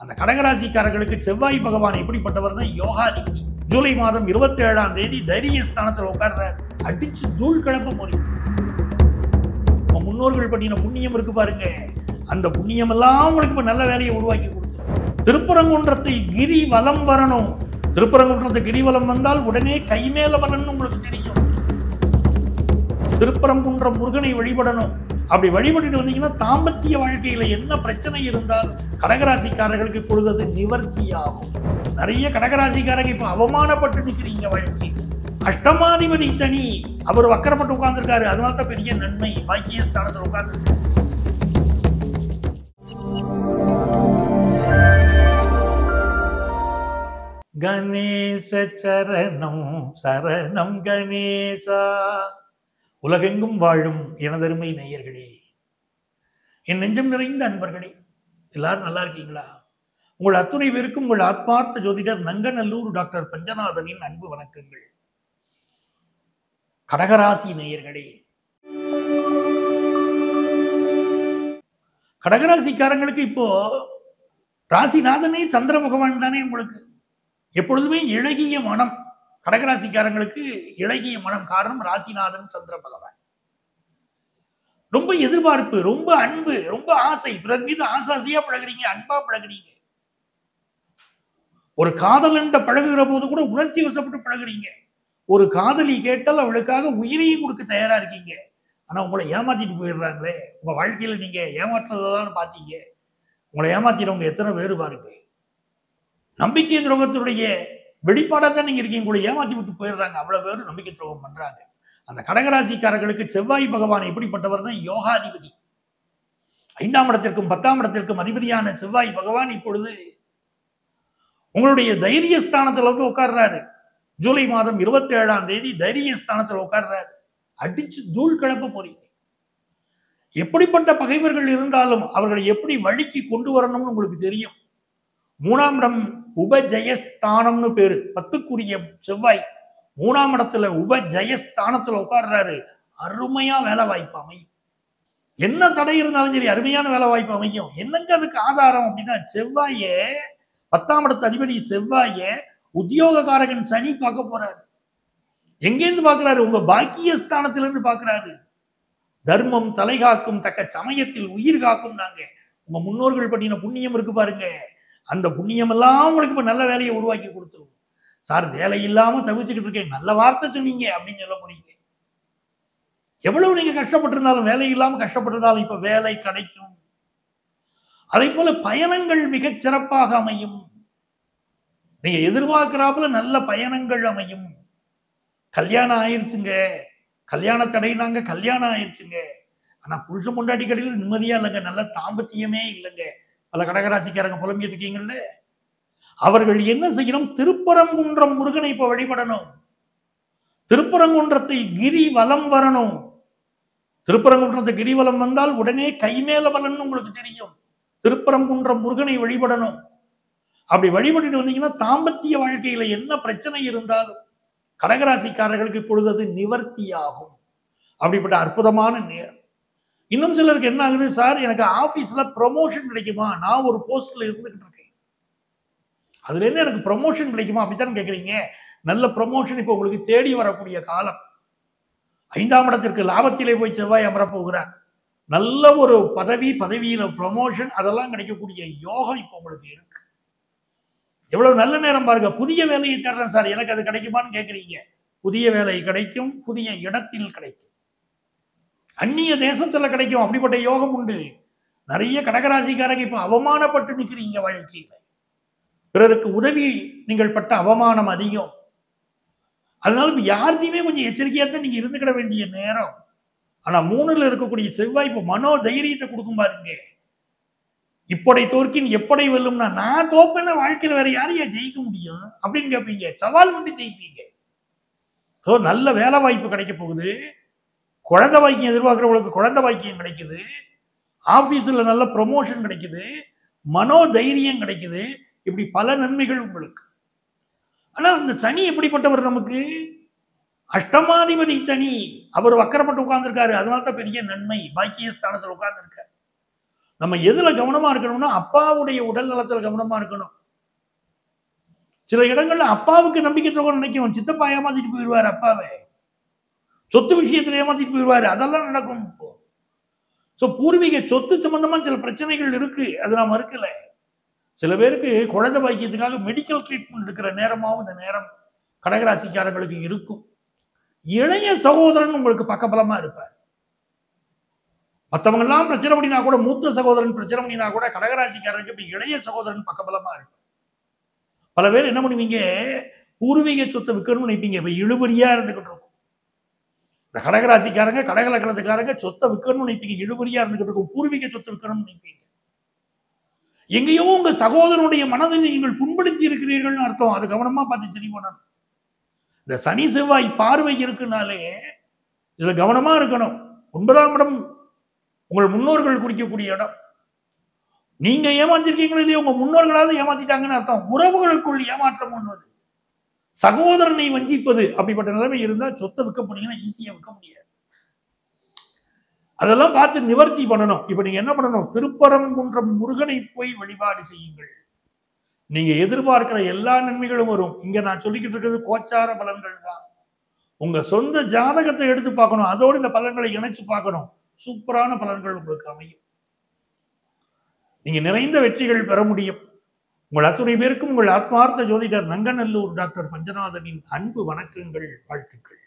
அந்த கடகராசிக்காரர்களுக்கு செவ்வாய் பகவான் எப்படிப்பட்டவர்னா யோகாதிபதி. ஜூலை மாதம் 27ஆம் தேதி தைரிய ஸ்தானத்தில் உட்கார்றார். அடிச்சு தூள் கிளப்ப போறீங்க. முன்னோர்கள் பண்ணின புண்ணியம் இருக்கு பாருங்க, அந்த புண்ணியம் எல்லாம் உங்களுக்கு இப்ப நல்ல வேலையை உருவாக்கி கொடுத்துரும். திருப்பரங்குன்றத்தை கிரி வலம் வரணும். திருப்பரங்குன்றத்தை கிரிவலம் வந்தால் உடனே கைமேல பலன் உங்களுக்கு தெரியும். திருப்பரங்குன்றம் முருகனை வழிபடணும். அப்படி வழிபட்டு வந்தீங்கன்னா தாம்பத்திய வாழ்க்கையில என்ன பிரச்சனை இருந்தால் கடகராசிக்காரர்களுக்கு இப்பொழுது நிவர்த்தி ஆகும். நிறைய கடகராசிக்காரங்க இப்ப அவமானப்பட்டு நிற்கிறீங்க வாழ்க்கை. அஷ்டமாதிபதி சனி அவர் வக்கரப்பட்டு உட்கார்ந்துருக்காரு. அதனால தான் பெரிய நன்மை. பாக்கியஸ்தானத்தில் உட்கார்ந்துருக்காரு. கணேச சரணம் சரணம் கணேசா. உலகெங்கும் வாழும் எனதருமை நேயர்களே, என் நெஞ்சம் நிறைந்த அன்பர்களே, எல்லாரும் நல்லா இருக்கீங்களா? உங்கள் அத்துணை பேருக்கும் உங்கள் ஆத்மார்த்த ஜோதிடர் நங்கநல்லூர் டாக்டர் பஞ்சநாதனின் அன்பு வணக்கங்கள். கடகராசி நேயர்களே, கடகராசிக்காரங்களுக்கு இப்போ ராசிநாதனே சந்திர பகவான் தானே. உங்களுக்கு எப்பொழுதுமே இளகிய மனம். கடகராசிக்காரங்களுக்கு இளகிய மனம். காரணம் ராசிநாதன் சந்திர பகவான். ரொம்ப எதிர்பார்ப்பு, ரொம்ப அன்பு, ரொம்ப ஆசை. பிறர் மீது ஆசாசியா பழகுறீங்க, அன்பா பழகுறீங்க. ஒரு காதல் என்ற பழகுகிற போது கூட உணர்ச்சி வசப்பட்டு பழகுறீங்க. ஒரு காதலி கேட்டால் அவளுக்காக உயிரையும் கொடுக்க தயாரா இருக்கீங்க. ஆனா உங்களை ஏமாத்திட்டு போயிடுறாங்களே. உங்க வாழ்க்கையில நீங்க ஏமாற்றுறதான் பார்த்தீங்க. உங்களை ஏமாத்தினவங்க எத்தனை பேர் பாருங்க. நம்பிக்கை துரோகத்துடைய வெளிப்பாடாக தான் நீங்க இருக்கீங்க. உங்களை ஏமாத்தி விட்டு போயிடுறாங்க. அவ்வளவு பேர் நம்பிக்கை துரோகம் பண்றாங்க. அந்த கடகராசிக்காரர்களுக்கு செவ்வாய் பகவான் எப்படிப்பட்டவர் தான் யோகாதிபதி. 5ஆம் இடத்திற்கும் 10ஆம் இடத்திற்கும் அதிபதியான செவ்வாய் பகவான் இப்பொழுது உங்களுடைய தைரிய ஸ்தானத்தில் வந்து உட்கார்றாரு. ஜூலை மாதம் 27ஆம் தேதி தைரிய ஸ்தானத்தில் உட்கார்றாரு. அடிச்சு தூள் கிளப்ப போறீங்க. எப்படிப்பட்ட பகைவர்கள் இருந்தாலும் அவர்களை எப்படி வழிக்கு கொண்டு வரணும்னு உங்களுக்கு தெரியும். 3ஆம் இடம் உபஜயஸ்தானம்னு பேரு. 10க்குரிய செவ்வாய் 3ஆம் இடத்துல உபஜயஸ்தானத்துல உட்கார்றாரு. அருமையா வேலை வாய்ப்பு அமையும். என்ன தடை இருந்தாலும் சரி, அருமையான வேலை வாய்ப்பு அமையும். என்னங்க அதுக்கு ஆதாரம் அப்படின்னா, செவ்வாய 10ஆம் இடத்து அதிபதி செவ்வாய உத்தியோகக்காரகன் சனி பார்க்க போறாரு. எங்கேருந்து பாக்குறாரு? உங்க பாக்கியஸ்தானத்திலிருந்து பாக்குறாரு. தர்மம் தலை காக்கும், தக்க சமயத்தில் உயிர் காக்கும். நாங்க உங்க முன்னோர்கள் பண்ணின புண்ணியம் இருக்கு பாருங்க, அந்த புண்ணியம் எல்லாம் உங்களுக்கு இப்ப நல்ல வேலையை உருவாக்கி கொடுத்துருவோம். சார் வேலை இல்லாம தவிச்சுக்கிட்டு இருக்கேன், நல்ல வார்த்தை சொன்னீங்க அப்படின்னு சொல்ல போறீங்க. எவ்வளவு நீங்க கஷ்டப்பட்டிருந்தாலும், வேலை இல்லாம கஷ்டப்பட்டிருந்தாலும் இப்ப வேலை கிடைக்கும். அதே போல பயணங்கள் மிகச் சிறப்பாக அமையும். நீங்க எதிர்பார்க்கிறாப்புல நல்ல பயணங்கள் அமையும். கல்யாணம் ஆயிடுச்சுங்க, கல்யாண தடைனாங்க, கல்யாணம் ஆயிடுச்சுங்க. ஆனா புருஷன் பொண்டாட்டி கடையில் நிம்மதியா இல்லைங்க, நல்ல தாம்பத்தியமே இல்லைங்க. பல கடகராசிக்காரங்க புலம்பிட்டு இருக்கீங்கல்ல, அவர்கள் என்ன செய்யணும்? திருப்பரங்குன்றம் முருகனை இப்ப வழிபடணும். திருப்பரங்குன்றத்தை கிரி வலம் வரணும். திருப்பரங்குன்றத்தை கிரிவலம் வந்தால் உடனே கைமேல பலன் உங்களுக்கு தெரியும். திருப்பரங்குன்றம் முருகனை வழிபடணும். அப்படி வழிபட்டு வந்தீங்கன்னா தாம்பத்திய வாழ்க்கையில என்ன பிரச்சனை இருந்தாலும் கடகராசிக்காரர்களுக்கு இப்பொழுது நிவர்த்தி ஆகும். அப்படிப்பட்ட அற்புதமான நேரம். இன்னும் சிலருக்கு என்ன ஆகுது? சார் எனக்கு ஆபீஸ்ல ப்ரொமோஷன் கிடைக்குமா? நான் ஒரு போஸ்ட்ல இருந்துகிட்டு இருக்கேன், அதுல இருந்து எனக்கு ப்ரொமோஷன் கிடைக்குமா அப்படித்தான் கேட்குறீங்க. நல்ல ப்ரொமோஷன் இப்போ உங்களுக்கு தேடி வரக்கூடிய காலம். 5ஆம் இடத்திற்கு லாபத்திலே போய் செவ்வாய் அமரப் போகிறார். நல்ல ஒரு பதவியில ப்ரொமோஷன் அதெல்லாம் கிடைக்கக்கூடிய யோகம் இப்போ உங்களுக்கு இருக்கு. எவ்வளவு நல்ல நேரம் பாருங்க. புதிய வேலையை தேடுறேன் சார், எனக்கு அது கிடைக்குமான்னு கேட்குறீங்க. புதிய வேலை கிடைக்கும், புதிய இடத்தில் கிடைக்கும், அந்நிய தேசத்துல கிடைக்கும். அப்படிப்பட்ட யோகம் உண்டு. நிறைய கடகராசிக்காரங்க இப்ப அவமானப்பட்டு நிற்கிறீங்க வாழ்க்கையில. பிறருக்கு உதவி நீங்கள் பட்ட அவமானம் அதிகம். அதனால யார்த்தையுமே கொஞ்சம் எச்சரிக்கையா தான் நீங்க இருந்துக்கிட வேண்டிய நேரம். ஆனா 3ல் இருக்கக்கூடிய செவ்வாய் இப்ப மனோ தைரியத்தை கொடுக்கும் பாருங்க. இப்படை தோற்கின் எப்படை வெல்லும்னா, நான் தோப்பேன்னா வாழ்க்கையில வேற யாரையா ஜெயிக்க முடியும் அப்படின்னு கேட்பீங்க. சவால் பண்ணி ஜெயிப்பீங்க. நல்ல வேலை வாய்ப்பு கிடைக்க போகுது. குழந்தை பாக்கியம் எதிர்பார்க்கிறவங்களுக்கு குழந்தை பாக்கியம் கிடைக்குது. ஆபீஸ்ல நல்ல ப்ரொமோஷன் கிடைக்குது. மனோ தைரியம் கிடைக்குது. இப்படி பல நன்மைகள் உங்களுக்கு. ஆனா இந்த சனி எப்படிப்பட்டவர்? நமக்கு அஷ்டமாதிபதி சனி அவர் வக்கரப்பட்டு உட்கார்ந்துருக்காரு. அதனால தான் பெரிய நன்மை. பாக்கியஸ்தானத்தில் உட்கார்ந்துருக்காரு. நம்ம எதுல கவனமா இருக்கணும்னா அப்பாவுடைய உடல் நலத்துல கவனமா இருக்கணும். சில இடங்கள்ல அப்பாவுக்கு நம்பிக்கை துரோகம் நினைக்கும். சித்தப்பா ஏமாத்திட்டு போயிடுவாரு அப்பாவை, சொத்து விஷயத்துல ஏமாத்திட்டு போயிடுவாரு. அதெல்லாம் நடக்கும். இப்போ பூர்வீக சொத்து சம்பந்தமா சில பிரச்சனைகள் இருக்கு, அது நான் மறுக்கல. சில பேருக்கு குழந்தை பாக்கியத்துக்காக மெடிக்கல் ட்ரீட்மெண்ட் எடுக்கிற நேரமாவும் இந்த நேரம் கடகராசிக்காரங்களுக்கு இருக்கும். இளைய சகோதரன் உங்களுக்கு பக்கபலமா இருப்பார். மற்றவங்க எல்லாம் பிரச்சனை பண்ணினா கூட, மூத்த சகோதரன் பிரச்சனை பண்ணினா கூட, கடகராசிக்காரருக்கு இப்ப இளைய சகோதரன் பக்கபலமா இருப்பார். பல பேர் என்ன பண்ணுவீங்க, பூர்வீக சொத்தை விற்கணும்னு நினைப்பீங்க, இப்ப இழுபறியா இருந்துகிட்டு இருக்கும். இந்த கடகராசிக்காரங்க கடகலக்கணத்துக்காரங்க சொத்தை விற்கணும்னு நினைப்பீங்க, இழுபறியா இருந்துகிட்டு இருக்கும். பூர்வீக சொத்தை விற்கணும்னு நினைப்பீங்க. எங்கேயோ உங்க சகோதரனுடைய மனதை நீங்கள் புண்படுத்தி இருக்கிறீர்கள்னு அர்த்தம். அது கவனமா பார்த்து சரி பண்ணணும். இந்த சனி செவ்வாய் பார்வை இருக்குனாலே இதுல கவனமா இருக்கணும். 9ஆம் இடம் உங்கள் முன்னோர்கள் குறிக்கக்கூடிய இடம். நீங்க ஏமாத்திருக்கீங்களோ இல்லையோ, உங்க முன்னோர்களாவது ஏமாத்திட்டாங்கன்னு அர்த்தம். உறவுகளுக்குள் ஏமாற்றம் பண்ணுவது, சகோதரனை வஞ்சிப்பது, அப்படிப்பட்ட நிலைமை இருந்தா சொத்தை விற்க போனீங்கன்னா ஈஸியா விற்க முடியாது. அதெல்லாம் பார்த்து நிவர்த்தி பண்ணணும். இப்ப நீங்க என்ன பண்ணணும், திருப்பரங்குன்றம் முருகனை போய் வழிபாடு செய்யுங்கள். நீங்க எதிர்பார்க்கிற எல்லா நன்மைகளும் வரும். இங்க நான் சொல்லிக்கிட்டு இருக்கிறது கோச்சார பலன்கள் தான். உங்க சொந்த ஜாதகத்தை எடுத்து பார்க்கணும், அதோடு இந்த பலன்களை இணைச்சு பார்க்கணும். சூப்பரான பலன்கள் உங்களுக்கு அமையும். நீங்க நிறைந்த வெற்றிகள் பெற முடியும். உங்கள் அத்துணை பேருக்கும் உங்கள் ஆத்மார்த்த ஜோதிடர் நங்கநல்லூர் டாக்டர் பஞ்சநாதனின் அன்பு வணக்கங்கள், வாழ்த்துக்கள்.